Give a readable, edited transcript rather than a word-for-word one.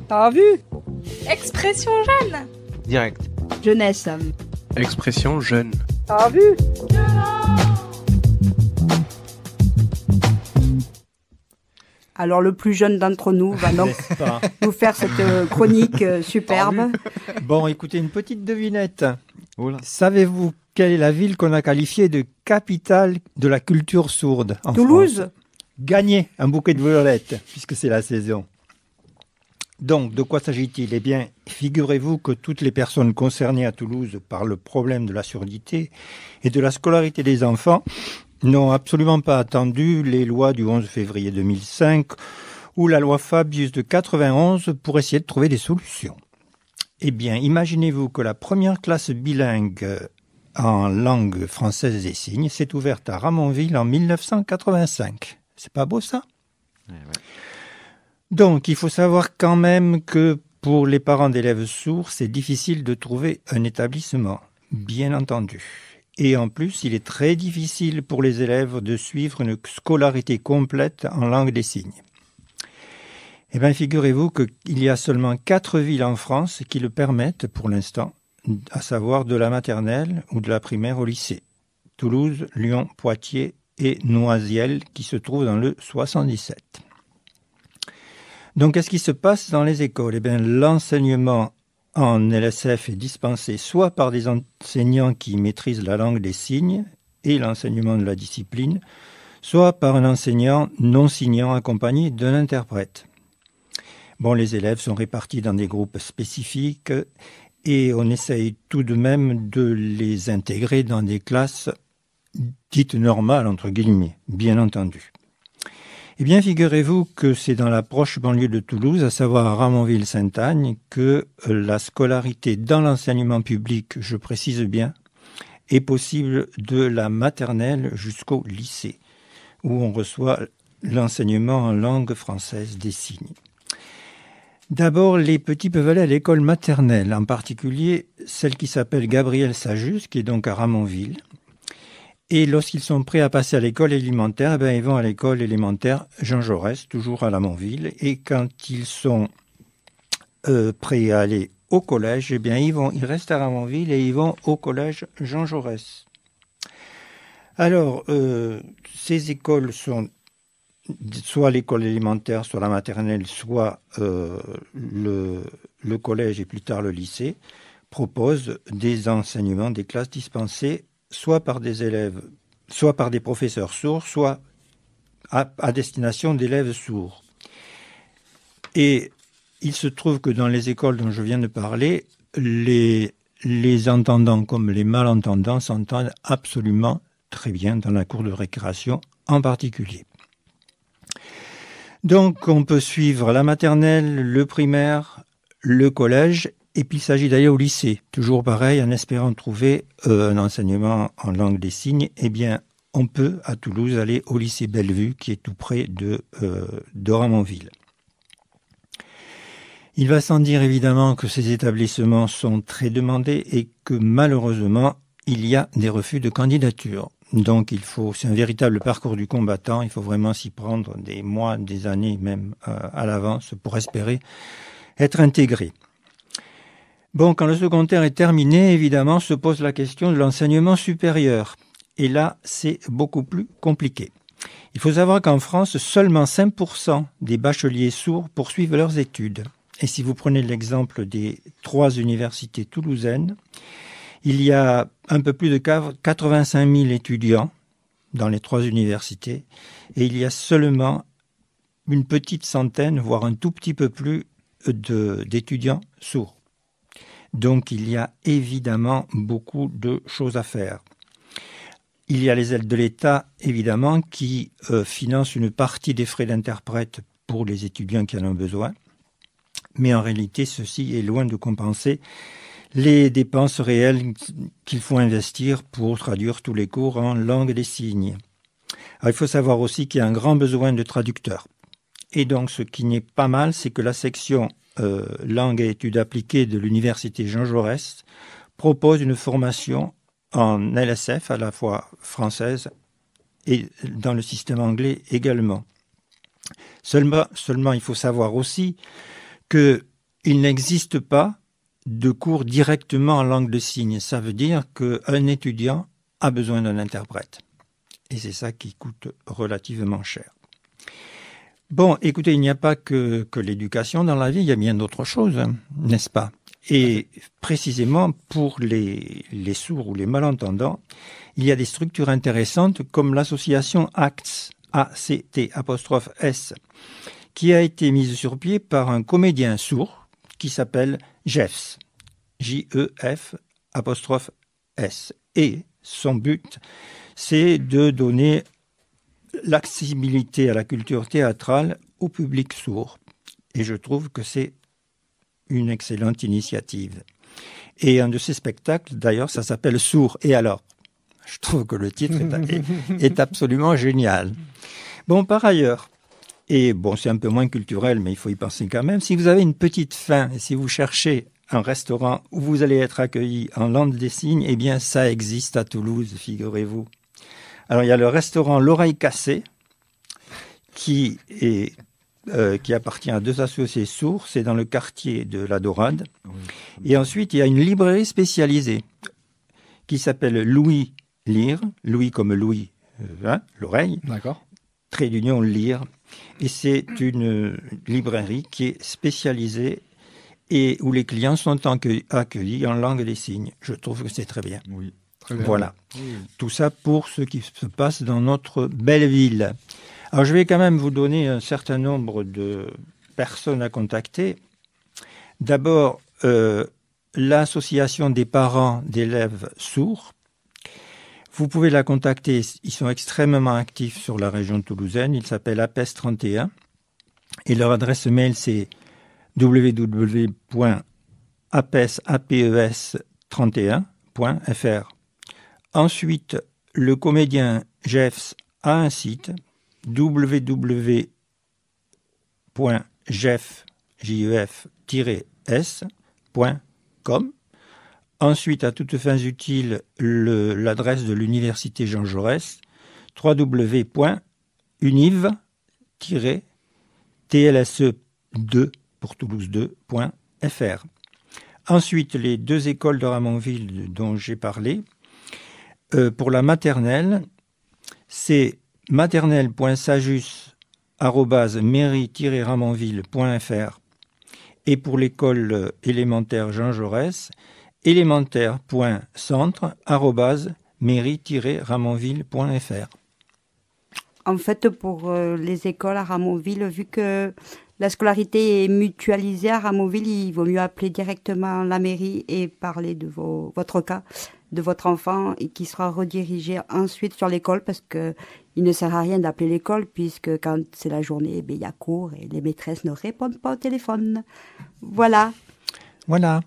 T'as vu? Expression jeune. Direct. Jeunesse. Expression jeune. T'as vu? Alors le plus jeune d'entre nous va donc nous faire cette chronique superbe. Bon, écoutez, une petite devinette. Oula. Savez-vous quelle est la ville qu'on a qualifiée de capitale de la culture sourde en Toulouse? France? Gagnez un bouquet de violettes, puisque c'est la saison. Donc, de quoi s'agit-il? Eh bien, figurez-vous que toutes les personnes concernées à Toulouse par le problème de la surdité et de la scolarité des enfants n'ont absolument pas attendu les lois du 11 février 2005 ou la loi Fabius de 91 pour essayer de trouver des solutions. Eh bien, imaginez-vous que la première classe bilingue en langue française des signes s'est ouverte à Ramonville en 1985. C'est pas beau ça? Ouais. Donc, il faut savoir quand même que pour les parents d'élèves sourds, c'est difficile de trouver un établissement, bien entendu. Et en plus, il est très difficile pour les élèves de suivre une scolarité complète en langue des signes. Eh bien, figurez-vous qu'il y a seulement 4 villes en France qui le permettent pour l'instant, à savoir de la maternelle ou de la primaire au lycée. Toulouse, Lyon, Poitiers et Noisiel qui se trouvent dans le 77. Donc, qu'est-ce qui se passe dans les écoles? Eh bien, l'enseignement en LSF est dispensé soit par des enseignants qui maîtrisent la langue des signes et l'enseignement de la discipline, soit par un enseignant non signant accompagné d'un interprète. Bon, les élèves sont répartis dans des groupes spécifiques et on essaye tout de même de les intégrer dans des classes dites normales, entre guillemets, bien entendu. Eh bien, figurez-vous que c'est dans la proche banlieue de Toulouse, à savoir à Ramonville-Sainte-Agne, que la scolarité dans l'enseignement public, je précise bien, est possible de la maternelle jusqu'au lycée, où on reçoit l'enseignement en langue française des signes. D'abord, les petits peuvent aller à l'école maternelle, en particulier celle qui s'appelle Gabriel Sajus, qui est donc à Ramonville. Et lorsqu'ils sont prêts à passer à l'école élémentaire, eh bien, ils vont à l'école élémentaire Jean Jaurès, toujours à Ramonville. Et quand ils sont prêts à aller au collège, eh bien, ils restent à Ramonville et ils vont au collège Jean Jaurès. Alors, ces écoles sont soit l'école élémentaire, soit la maternelle, soit le collège et plus tard le lycée, proposent des enseignements, des classes dispensées soit par des élèves, soit par des professeurs sourds, soit à destination d'élèves sourds. Et il se trouve que dans les écoles dont je viens de parler, les entendants comme les malentendants s'entendent absolument très bien dans la cour de récréation en particulier. Donc on peut suivre la maternelle, le primaire, le collège. Et puis il s'agit d'aller au lycée, toujours pareil, en espérant trouver un enseignement en langue des signes. Eh bien, on peut à Toulouse aller au lycée Bellevue, qui est tout près de Ramonville. Il va sans dire évidemment que ces établissements sont très demandés et que malheureusement, il y a des refus de candidature. Donc c'est un véritable parcours du combattant, il faut vraiment s'y prendre des mois, des années même à l'avance pour espérer être intégré. Bon, quand le secondaire est terminé, évidemment, se pose la question de l'enseignement supérieur. Et là, c'est beaucoup plus compliqué. Il faut savoir qu'en France, seulement 5% des bacheliers sourds poursuivent leurs études. Et si vous prenez l'exemple des 3 universités toulousaines, il y a un peu plus de 85 000 étudiants dans les 3 universités, et il y a seulement une petite centaine, voire un tout petit peu plus, d'étudiants sourds. Donc, il y a évidemment beaucoup de choses à faire. Il y a les aides de l'État, évidemment, qui financent une partie des frais d'interprète pour les étudiants qui en ont besoin. Mais en réalité, ceci est loin de compenser les dépenses réelles qu'il faut investir pour traduire tous les cours en langue des signes. Alors, il faut savoir aussi qu'il y a un grand besoin de traducteurs. Et donc, ce qui n'est pas mal, c'est que la section langue et études appliquées de l'université Jean Jaurès propose une formation en LSF, à la fois française et dans le système anglais également. Seulement, il faut savoir aussi que il n'existe pas de cours directement en langue de signes. Ça veut dire qu'un étudiant a besoin d'un interprète. Et c'est ça qui coûte relativement cher. Bon, écoutez, il n'y a pas que l'éducation dans la vie, il y a bien d'autres choses, n'est-ce pas? Et précisément pour les sourds ou les malentendants, il y a des structures intéressantes comme l'association ACT, A-C-T'-S, qui a été mise sur pied par un comédien sourd qui s'appelle Jeffs, J-E-F'-S. Et son but, c'est de donner l'accessibilité à la culture théâtrale au public sourd. Et je trouve que c'est une excellente initiative. Et un de ces spectacles, d'ailleurs, ça s'appelle Sourd. Et alors, je trouve que le titre est absolument génial. Bon, par ailleurs, et bon, c'est un peu moins culturel, mais il faut y penser quand même, si vous avez une petite faim et si vous cherchez un restaurant où vous allez être accueilli en langue des signes, eh bien, ça existe à Toulouse, figurez-vous. Alors, il y a le restaurant L'Oreille Cassée, qui appartient à 2 associés sourds, c'est dans le quartier de la Dorade. Oui. Et ensuite, il y a une librairie spécialisée qui s'appelle Louis Lire, Louis comme Louis, l'oreille, d'accord. Trait d'union Lire. Et c'est une librairie qui est spécialisée et où les clients sont accueillis en langue des signes. Je trouve que c'est très bien. Oui, très bien. Voilà. Oui. Tout ça pour ce qui se passe dans notre belle ville. Alors, je vais quand même vous donner un certain nombre de personnes à contacter. D'abord, l'association des parents d'élèves sourds. Vous pouvez la contacter. Ils sont extrêmement actifs sur la région toulousaine. Ils s'appellent APES31. Et leur adresse mail, c'est www.apes31.fr. Ensuite, le comédien Jeffs a un site www.jef-s.com. Ensuite, à toutes fins utiles, l'adresse de l'université Jean Jaurès, www.univ-tlse2 pour Toulouse 2.fr. Ensuite, les 2 écoles de Ramonville dont j'ai parlé. Pour la maternelle, c'est maternelle.sajus@mairie-ramonville.fr et pour l'école élémentaire Jean Jaurès, élémentaire.centre@mairie-ramonville.fr. En fait, pour les écoles à Ramonville, vu que la scolarité est mutualisée à Ramonville, il vaut mieux appeler directement la mairie et parler de votre cas, de votre enfant, et qui sera redirigé ensuite sur l'école, parce que il ne sert à rien d'appeler l'école, puisque quand c'est la journée, il y a cours et les maîtresses ne répondent pas au téléphone. Voilà. Voilà.